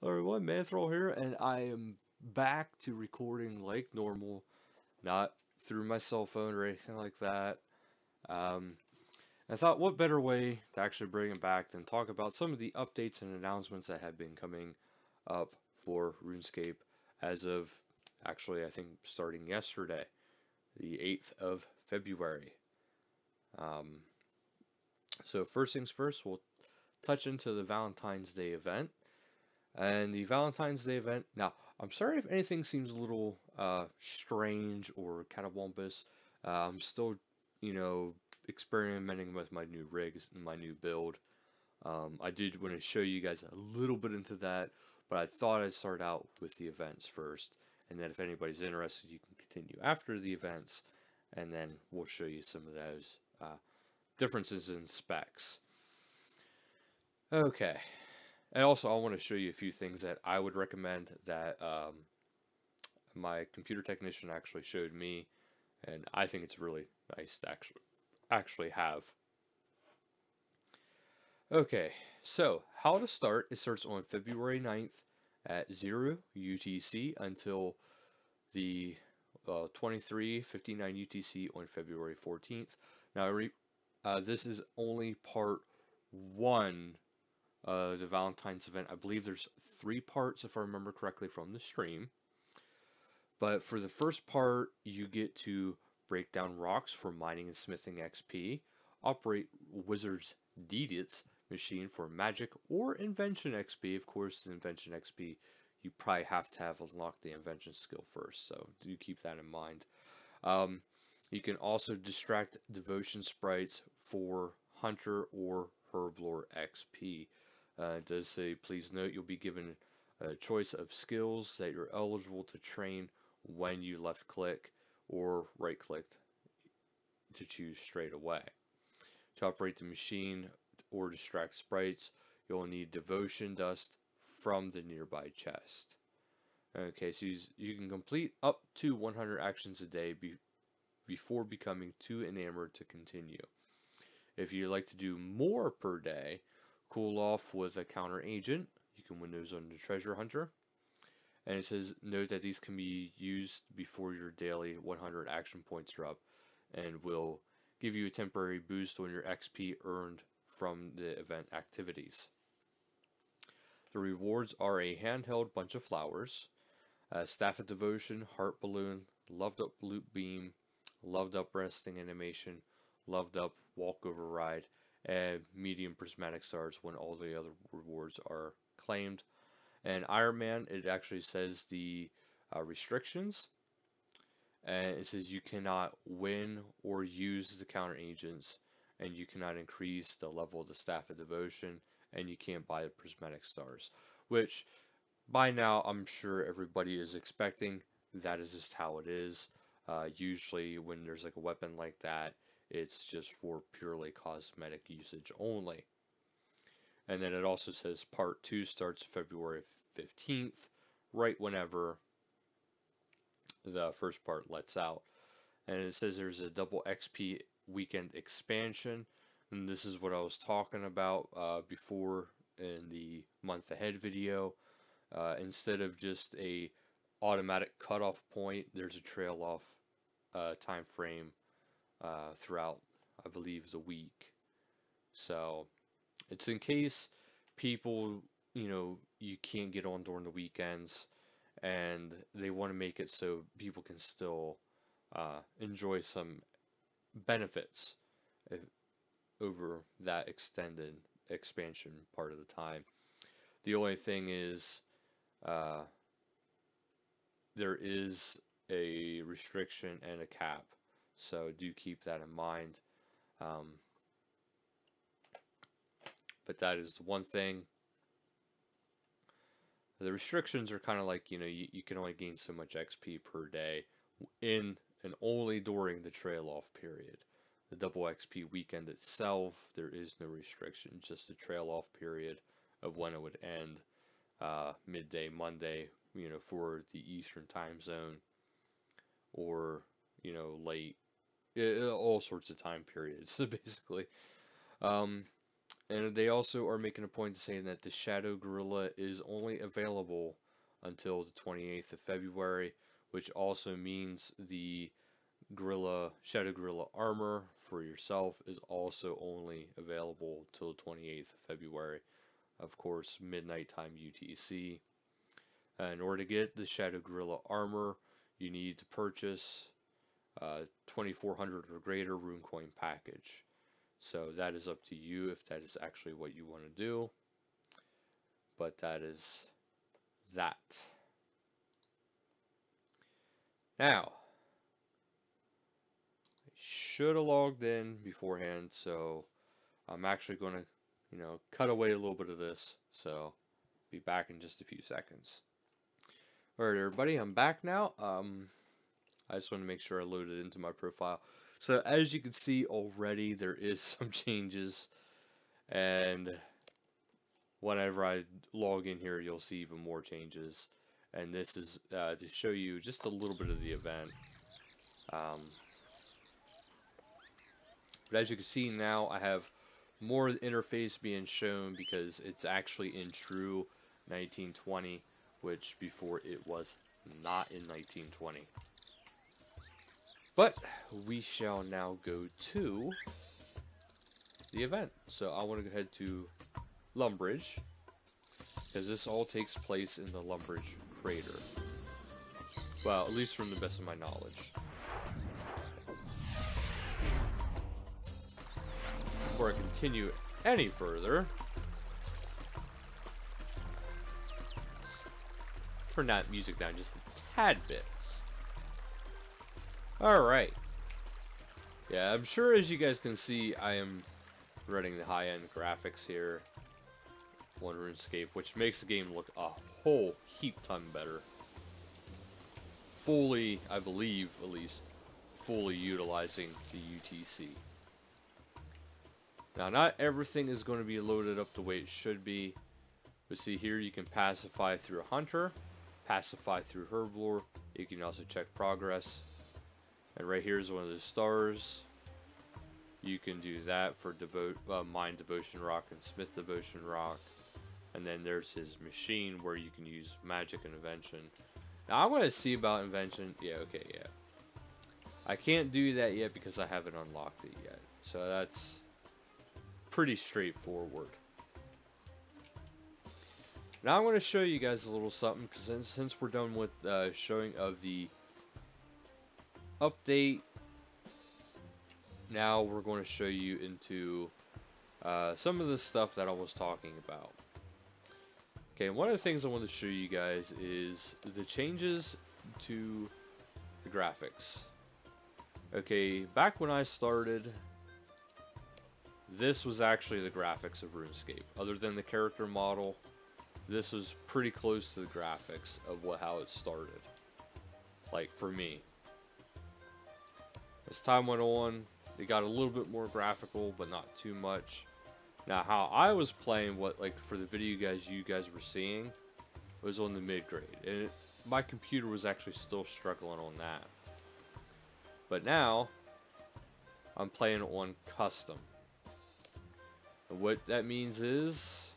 Everyone, Manthroll here, and I am back to recording like normal, not through my cell phone or anything like that. Um, I thought, what better way to actually bring it back than talk about some of the updates and announcements that have been coming up for RuneScape as of actually, I think, starting yesterday, the 8th of February. Um, so, first things first, we'll touch into the Valentine's Day event. And the Valentine's Day event. Now, I'm sorry if anything seems a little strange or kind of wumpus. I'm still, experimenting with my new rigs and my new build. I did want to show you guys a little bit into that, but I thought I'd start out with the events first. And then if anybody's interested, you can continue after the events, and then we'll show you some of those differences in specs. Okay. And also, I want to show you a few things that I would recommend that my computer technician actually showed me, and I think it's really nice to actually have. Okay, so how to start? It starts on February 9th at 0 UTC until the 23:59 UTC on February 14th. Now, this is only part one the Valentine's event. I believe there's 3 parts, if I remember correctly, from the stream. But for the first part, you get to break down rocks for mining and smithing XP, operate Wizard's Deedits machine for magic or invention XP. Of course, the invention XP, you probably have to have unlocked the invention skill first, so do keep that in mind. Um, you can also distract devotion sprites for hunter or herblore XP. It does say, please note you'll be given a choice of skills that you're eligible to train when you left click or right click to choose straight away. To operate the machine or distract sprites, you'll need devotion dust from the nearby chest. Okay, so you can complete up to 100 actions a day before becoming too enamored to continue. If you'd like to do more per day, cool off with a counter agent. You can win those on the treasure hunter. And it says, note that these can be used before your daily 100 action points are up and will give you a temporary boost on your XP earned from the event activities. The rewards are a handheld bunch of flowers, staff of devotion, heart balloon, loved up loop beam, loved up resting animation, loved up walkover ride, and medium prismatic stars when all the other rewards are claimed. And Iron Man, it actually says the restrictions, and it says you cannot win or use the counter agents, and you cannot increase the level of the staff of devotion, and you can't buy the prismatic stars, which by now I'm sure everybody is expecting. That is just how it is. Usually when there's like a weapon like that, it's just for purely cosmetic usage only. And then it also says part 2 starts February 15th, right whenever the first part lets out. And it says there's a double XP weekend expansion. And this is what I was talking about before in the month ahead video. Instead of just a automatic cutoff point, there's a trail off time frame throughout, I believe, the week. So it's in case people, you can't get on during the weekends and they want to make it so people can still enjoy some benefits if, over that extended expansion part of the time. The only thing is there is a restriction and a cap, so do keep that in mind. But that is one thing. The restrictions are kind of like, you can only gain so much XP per day in and only during the trail off period. The double XP weekend itself, there is no restriction, just the trail off period of when it would end midday Monday, for the Eastern time zone, or, late, all sorts of time periods, basically. And they also are making a point of saying that the Shadow Gorilla is only available until the 28th of February, which also means the Shadow Gorilla armor for yourself is also only available till the 28th of February. Of course, midnight time UTC. In order to get the Shadow Gorilla armor, you need to purchase 2400 or greater rune coin package. So that is up to you if that is actually what you want to do. But that is that. Now, I should have logged in beforehand, so I'm actually going to, cut away a little bit of this. So, be back in just a few seconds. Alright, everybody, I'm back now. I just want to make sure I loaded into my profile. So as you can see already, there is some changes, and whenever I log in here, you'll see even more changes. And this is to show you just a little bit of the event. But as you can see now, I have more interface being shown because it's actually in true 1920, which before it was not in 1920. But we shall now go to the event. So I want to go ahead to Lumbridge, because this all takes place in the Lumbridge crater. Well, at least from the best of my knowledge. Before I continue any further, turn that music down just a tad bit. Alright. Yeah, I'm sure as you guys can see, I am running the high-end graphics here on RuneScape, which makes the game look a whole heap ton better. Fully, I believe, at least, fully utilizing the UTC. Now, not everything is going to be loaded up the way it should be. But see here, you can pacify through a hunter, pacify through herblore. You can also check progress. And right here is one of the stars. You can do that for Mind Devotion Rock and Smith Devotion Rock. And then there's his machine where you can use magic and invention. Now I want to see about invention. Yeah, okay, yeah. I can't do that yet because I haven't unlocked it yet. So that's pretty straightforward. Now I'm going to show you guys a little something, because since we're done with showing of the update, now we're going to show you into some of the stuff that I was talking about. Okay, one of the things I want to show you guys is the changes to the graphics. Okay, back when I started, this was actually the graphics of RuneScape. Other than the character model, this was pretty close to the graphics of how it started. Like, for me. As time went on, it got a little bit more graphical, but not too much. Now, how I was playing, for the video you guys were seeing, was on the mid-grade. And my computer was actually still struggling on that. But now, I'm playing on custom. And what that means is,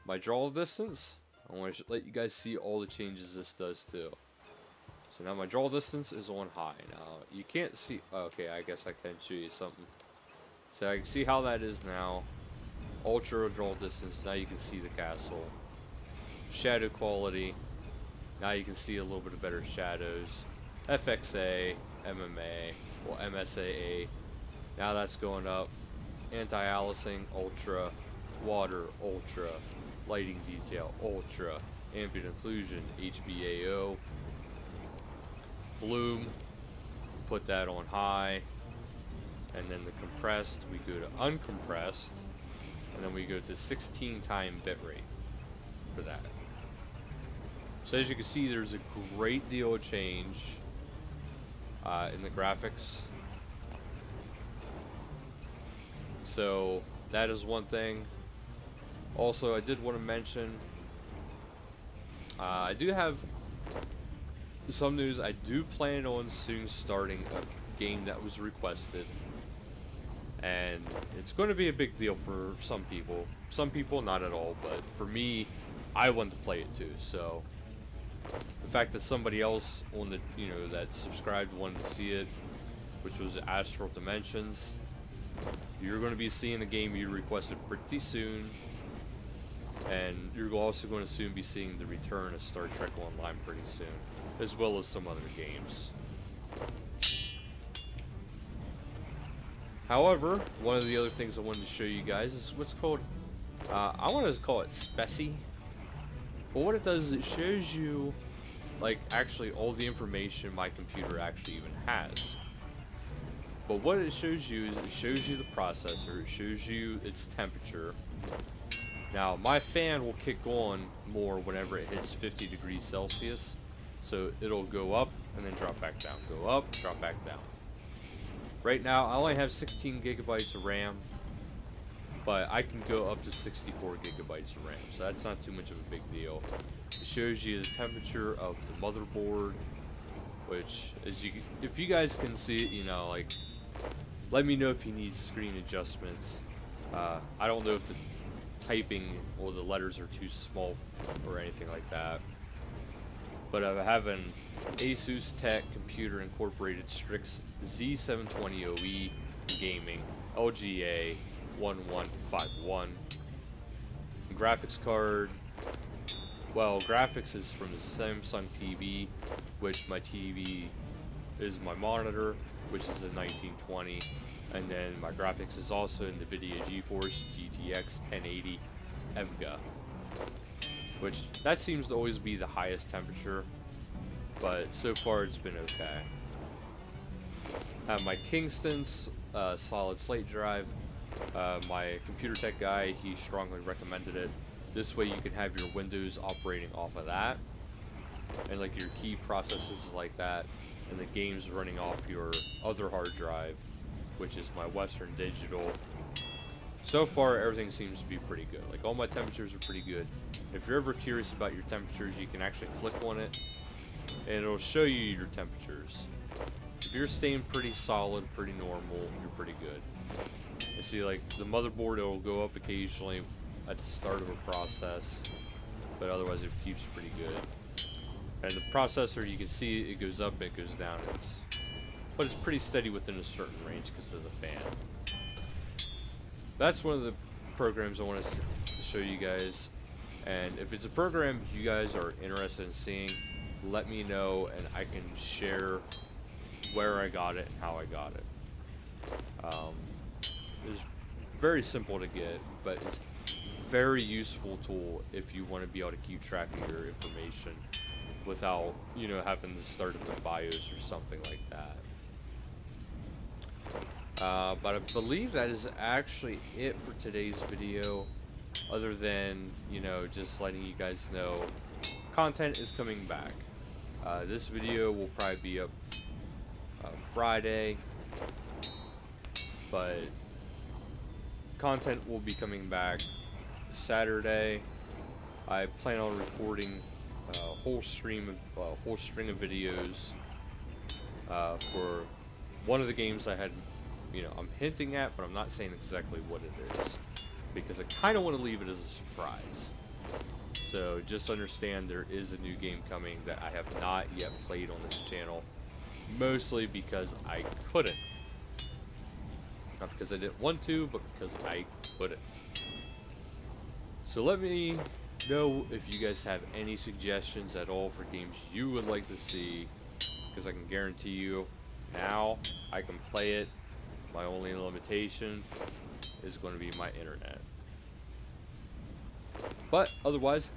my draw distance, I want to let you guys see all the changes this does too. So now my draw distance is on high. Now, you can't see, okay, I guess I can show you something. So I can see how that is now. Ultra draw distance, now you can see the castle. Shadow quality, now you can see a little bit of better shadows. FXA, MMA, well MSAA, now that's going up. Anti-aliasing, ultra. Water, ultra. Lighting detail, ultra. Ambient occlusion, HBAO. Bloom, put that on high. And then the compressed, we go to uncompressed. And then we go to 16 time bitrate for that. So as you can see, there's a great deal of change in the graphics. So that is one thing. Also, I did want to mention, I do have some news. I do plan on soon starting a game that was requested. and it's going to be a big deal for some people. Some people, not at all, but for me, I want to play it too. So the fact that somebody else on the that subscribed wanted to see it, which was Astral Dimensions, you're going to be seeing the game you requested pretty soon, and you're also going to soon be seeing the return of Star Trek Online pretty soon, as well as some other games. However, one of the other things I wanted to show you guys is what's called, I want to call it Speci. But what it does is it shows you, like, actually all the information my computer actually even has. But what it shows you is it shows you the processor, it shows you its temperature. Now, my fan will kick on more whenever it hits 50 degrees Celsius. So it'll go up and then drop back down, go up, drop back down. Right now, I only have 16 gigabytes of RAM, but I can go up to 64 gigabytes of RAM, so that's not too much of a big deal. It shows you the temperature of the motherboard, which, if you guys can see it, like, let me know if you need screen adjustments. I don't know if the typing or the letters are too small or anything like that. But I have an Asus Tech Computer Incorporated Strix Z720OE Gaming LGA 1151. Graphics card. Well, graphics is from the Samsung TV, which my TV is my monitor, which is a 1920. And then my graphics is also NVIDIA GeForce GTX 1080 EVGA. Which, that seems to always be the highest temperature, but so far it's been okay. I have my Kingston's solid slate drive. My computer tech guy, he strongly recommended it. This way you can have your Windows operating off of that, and like your key processes like that, and the games running off your other hard drive, which is my Western Digital. So far, everything seems to be pretty good. Like, all my temperatures are pretty good. If you're ever curious about your temperatures, you can actually click on it, and it'll show you your temperatures. If you're staying pretty solid, pretty normal, you're pretty good. You see, like, the motherboard, it'll go up occasionally at the start of a process, but otherwise it keeps pretty good. And the processor, you can see it goes up, it goes down. But it's pretty steady within a certain range because of the fan. That's one of the programs I want to show you guys, and if it's a program you guys are interested in seeing, let me know and I can share where I got it and how I got it. It's very simple to get, but it's a very useful tool if you want to be able to keep track of your information without, having to start up in BIOS or something like that. But I believe that is actually it for today's video, other than, just letting you guys know content is coming back. This video will probably be up Friday, but content will be coming back Saturday. I plan on recording a whole string of videos for one of the games I had. I'm hinting at, but I'm not saying exactly what it is, because I kind of want to leave it as a surprise. So just understand there is a new game coming that I have not yet played on this channel, mostly because I couldn't. Not because I didn't want to, but because I couldn't. So let me know if you guys have any suggestions at all for games you would like to see, because I can guarantee you now I can play it. My only limitation is going to be my internet. But otherwise,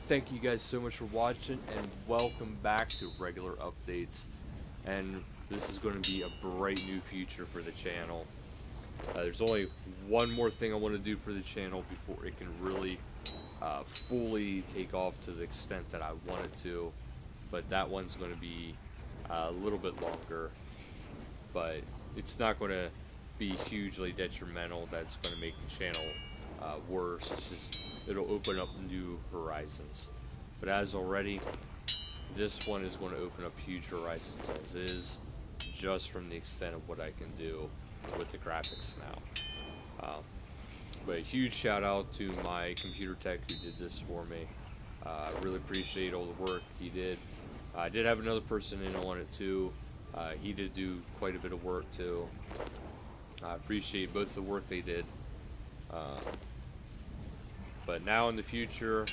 thank you guys so much for watching, and welcome back to regular updates. And this is going to be a bright new future for the channel. There's only one more thing I want to do for the channel before it can really fully take off to the extent that I want it to. But that one's going to be a little bit longer. But it's not going to be hugely detrimental that's going to make the channel worse. It's just, it'll open up new horizons. But as already, this one is going to open up huge horizons as is, just from the extent of what I can do with the graphics now. But a huge shout out to my computer tech who did this for me. I really appreciate all the work he did. I did have another person in on it too. He did do quite a bit of work too. I appreciate both the work they did. But now in the future,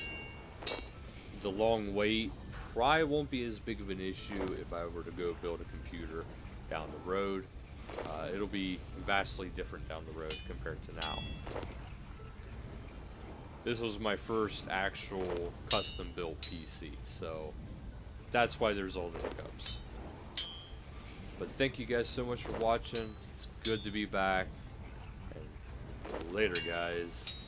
the long wait probably won't be as big of an issue if I were to go build a computer down the road. It'll be vastly different down the road compared to now. This was my first actual custom built PC, so that's why there's all the hiccups. But thank you guys so much for watching. It's good to be back. And later, guys.